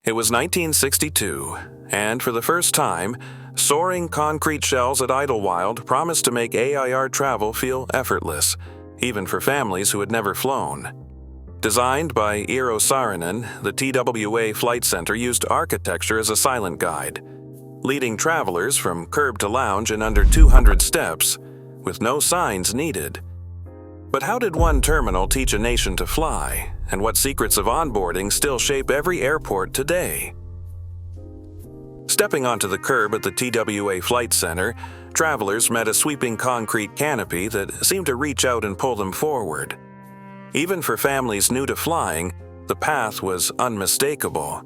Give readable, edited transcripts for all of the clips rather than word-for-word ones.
It was 1962, and for the first time, soaring concrete shells at Idlewild promised to make AIR travel feel effortless, even for families who had never flown. Designed by Eero Saarinen, the TWA Flight Center used architecture as a silent guide, leading travelers from curb to lounge in under 200 steps, with no signs needed. But how did one terminal teach a nation to fly, and what secrets of onboarding still shape every airport today? Stepping onto the curb at the TWA Flight Center, travelers met a sweeping concrete canopy that seemed to reach out and pull them forward. Even for families new to flying, the path was unmistakable.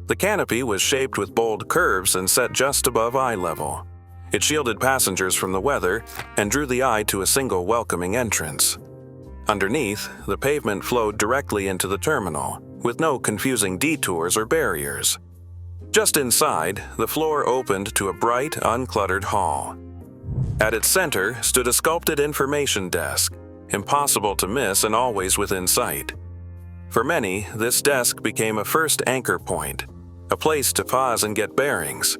The canopy was shaped with bold curves and set just above eye level. It shielded passengers from the weather and drew the eye to a single welcoming entrance. Underneath, the pavement flowed directly into the terminal, with no confusing detours or barriers. Just inside, the floor opened to a bright, uncluttered hall. At its center stood a sculpted information desk, impossible to miss and always within sight. For many, this desk became a first anchor point, a place to pause and get bearings.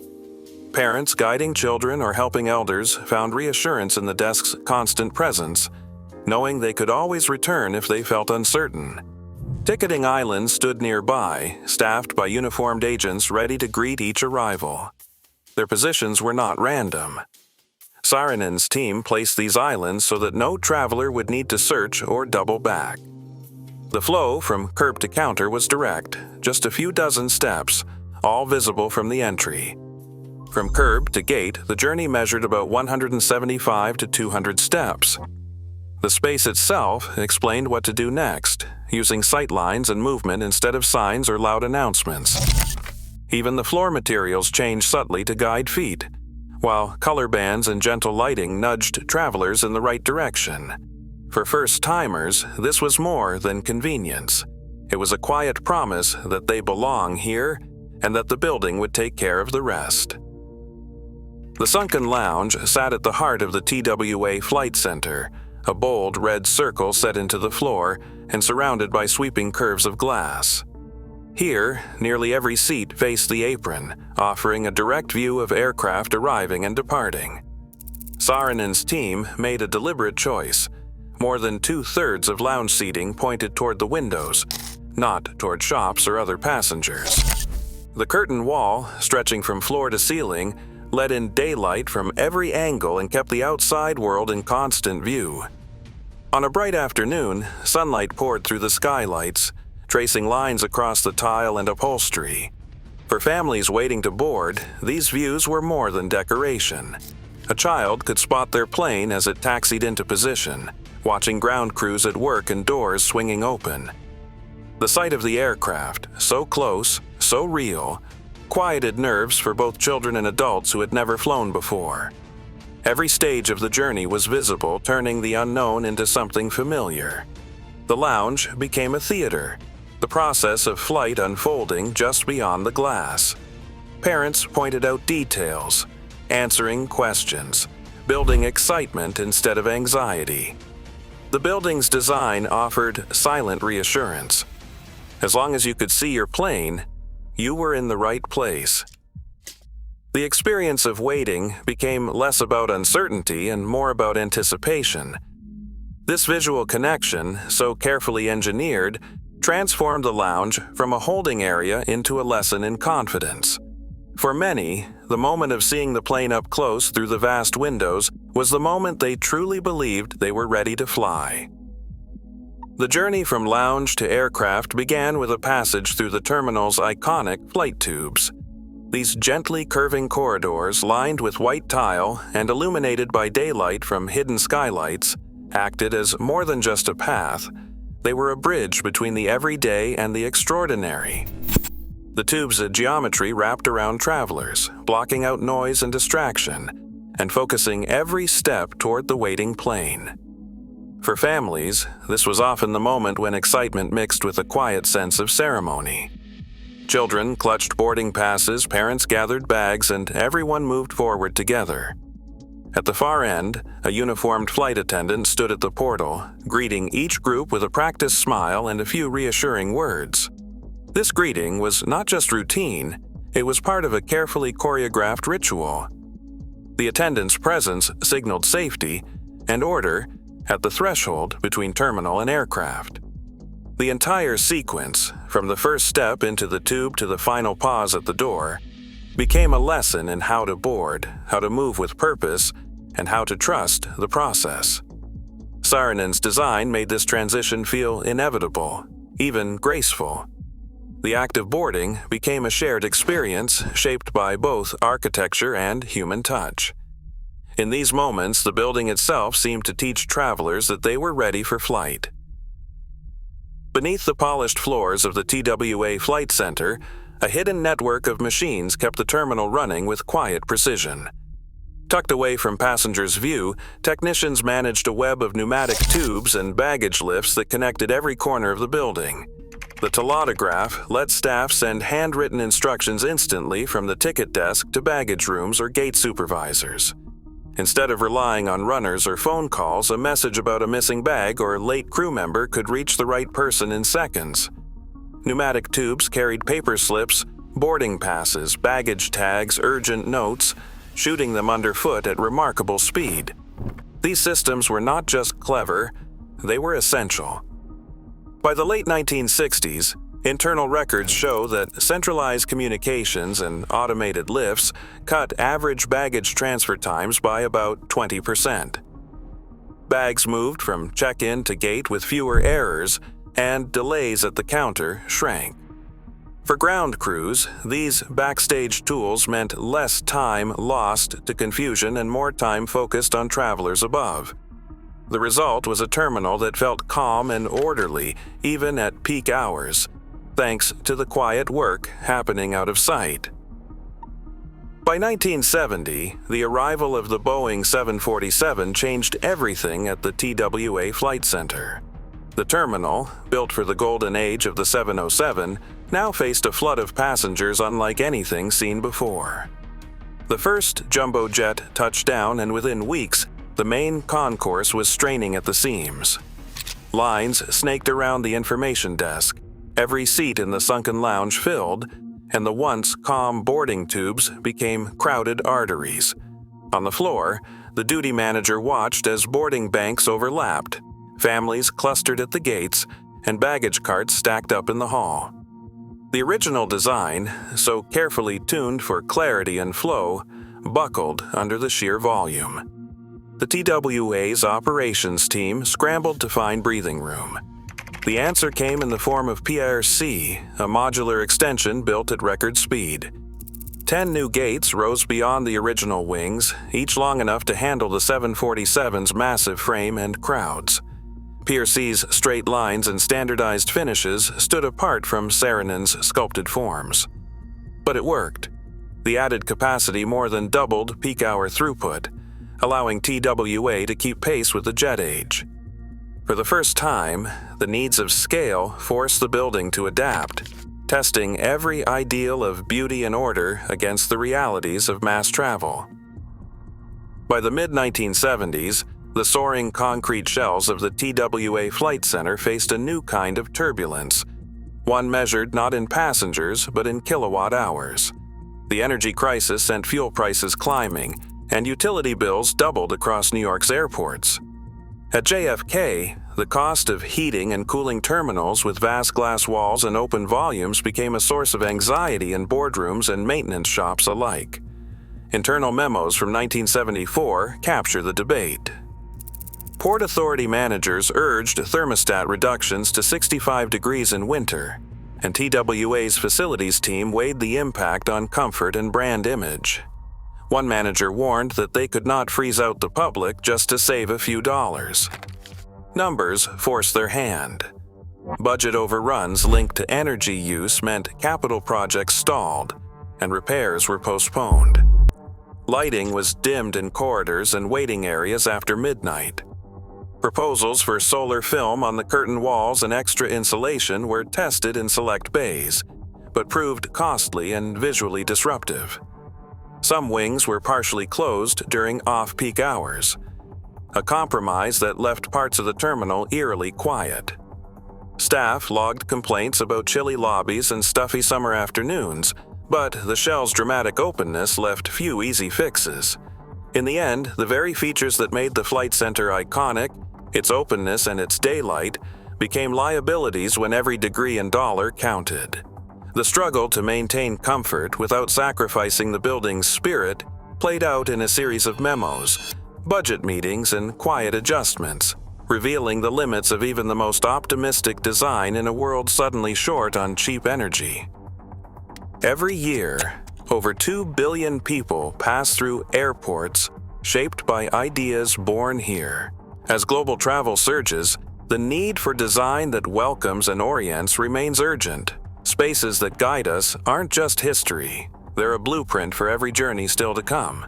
Parents guiding children or helping elders found reassurance in the desk's constant presence, knowing they could always return if they felt uncertain. Ticketing islands stood nearby, staffed by uniformed agents ready to greet each arrival. Their positions were not random. Saarinen's team placed these islands so that no traveler would need to search or double back. The flow from curb to counter was direct, just a few dozen steps, all visible from the entry. From curb to gate, the journey measured about 175 to 200 steps. The space itself explained what to do next, using sight lines and movement instead of signs or loud announcements. Even the floor materials changed subtly to guide feet, while color bands and gentle lighting nudged travelers in the right direction. For first-timers, this was more than convenience. It was a quiet promise that they belong here and that the building would take care of the rest. The sunken lounge sat at the heart of the TWA Flight Center, a bold red circle set into the floor and surrounded by sweeping curves of glass. Here, nearly every seat faced the apron, offering a direct view of aircraft arriving and departing. Saarinen's team made a deliberate choice. More than 2/3 of lounge seating pointed toward the windows, not toward shops or other passengers. The curtain wall, stretching from floor to ceiling, let in daylight from every angle and kept the outside world in constant view. On a bright afternoon, sunlight poured through the skylights, tracing lines across the tile and upholstery. For families waiting to board, these views were more than decoration. A child could spot their plane as it taxied into position, watching ground crews at work and doors swinging open. The sight of the aircraft, so close, so real, quieted nerves for both children and adults who had never flown before. Every stage of the journey was visible, turning the unknown into something familiar. The lounge became a theater, the process of flight unfolding just beyond the glass. Parents pointed out details, answering questions, building excitement instead of anxiety. The building's design offered silent reassurance. As long as you could see your plane, you were in the right place. The experience of waiting became less about uncertainty and more about anticipation. This visual connection, so carefully engineered, transformed the lounge from a holding area into a lesson in confidence. For many, the moment of seeing the plane up close through the vast windows was the moment they truly believed they were ready to fly. The journey from lounge to aircraft began with a passage through the terminal's iconic flight tubes. These gently curving corridors, lined with white tile and illuminated by daylight from hidden skylights, acted as more than just a path. They were a bridge between the everyday and the extraordinary. The tubes' geometry wrapped around travelers, blocking out noise and distraction, and focusing every step toward the waiting plane. For families, this was often the moment when excitement mixed with a quiet sense of ceremony. Children clutched boarding passes, parents gathered bags, and everyone moved forward together. At the far end, a uniformed flight attendant stood at the portal, greeting each group with a practiced smile and a few reassuring words. This greeting was not just routine, it was part of a carefully choreographed ritual. The attendant's presence signaled safety and order at the threshold between terminal and aircraft. The entire sequence, from the first step into the tube to the final pause at the door, became a lesson in how to board, how to move with purpose, and how to trust the process. Saarinen's design made this transition feel inevitable, even graceful. The act of boarding became a shared experience shaped by both architecture and human touch. In these moments, the building itself seemed to teach travelers that they were ready for flight. Beneath the polished floors of the TWA Flight Center, a hidden network of machines kept the terminal running with quiet precision. Tucked away from passengers' view, technicians managed a web of pneumatic tubes and baggage lifts that connected every corner of the building. The telautograph let staff send handwritten instructions instantly from the ticket desk to baggage rooms or gate supervisors. Instead of relying on runners or phone calls, a message about a missing bag or late crew member could reach the right person in seconds. Pneumatic tubes carried paper slips, boarding passes, baggage tags, urgent notes, shooting them underfoot at remarkable speed. These systems were not just clever, they were essential. By the late 1960s, internal records show that centralized communications and automated lifts cut average baggage transfer times by about 20%. Bags moved from check-in to gate with fewer errors, and delays at the counter shrank. For ground crews, these backstage tools meant less time lost to confusion and more time focused on travelers above. The result was a terminal that felt calm and orderly, even at peak hours, thanks to the quiet work happening out of sight. By 1970, the arrival of the Boeing 747 changed everything at the TWA Flight Center. The terminal, built for the golden age of the 707, now faced a flood of passengers unlike anything seen before. The first jumbo jet touched down, and within weeks, the main concourse was straining at the seams. Lines snaked around the information desk, every seat in the sunken lounge filled, and the once calm boarding tubes became crowded arteries. On the floor, the duty manager watched as boarding banks overlapped, families clustered at the gates, and baggage carts stacked up in the hall. The original design, so carefully tuned for clarity and flow, buckled under the sheer volume. The TWA's operations team scrambled to find breathing room. The answer came in the form of PRC, a modular extension built at record speed. 10 new gates rose beyond the original wings, each long enough to handle the 747's massive frame and crowds. PRC's straight lines and standardized finishes stood apart from Saarinen's sculpted forms. But it worked. The added capacity more than doubled peak hour throughput, allowing TWA to keep pace with the jet age. For the first time, the needs of scale forced the building to adapt, testing every ideal of beauty and order against the realities of mass travel. By the mid-1970s, the soaring concrete shells of the TWA Flight Center faced a new kind of turbulence, one measured not in passengers but in kilowatt hours. The energy crisis sent fuel prices climbing, and utility bills doubled across New York's airports. At JFK, the cost of heating and cooling terminals with vast glass walls and open volumes became a source of anxiety in boardrooms and maintenance shops alike. Internal memos from 1974 capture the debate. Port Authority managers urged thermostat reductions to 65 degrees in winter, and TWA's facilities team weighed the impact on comfort and brand image. One manager warned that they could not freeze out the public just to save a few dollars. Numbers forced their hand. Budget overruns linked to energy use meant capital projects stalled, and repairs were postponed. Lighting was dimmed in corridors and waiting areas after midnight. Proposals for solar film on the curtain walls and extra insulation were tested in select bays, but proved costly and visually disruptive. Some wings were partially closed during off-peak hours, a compromise that left parts of the terminal eerily quiet. Staff logged complaints about chilly lobbies and stuffy summer afternoons, but the shell's dramatic openness left few easy fixes. In the end, the very features that made the Flight Center iconic, its openness and its daylight, became liabilities when every degree and dollar counted. The struggle to maintain comfort without sacrificing the building's spirit played out in a series of memos, budget meetings, and quiet adjustments, revealing the limits of even the most optimistic design in a world suddenly short on cheap energy. Every year, over 2 billion people pass through airports shaped by ideas born here. As global travel surges, the need for design that welcomes and orients remains urgent. Spaces that guide us aren't just history, they're a blueprint for every journey still to come.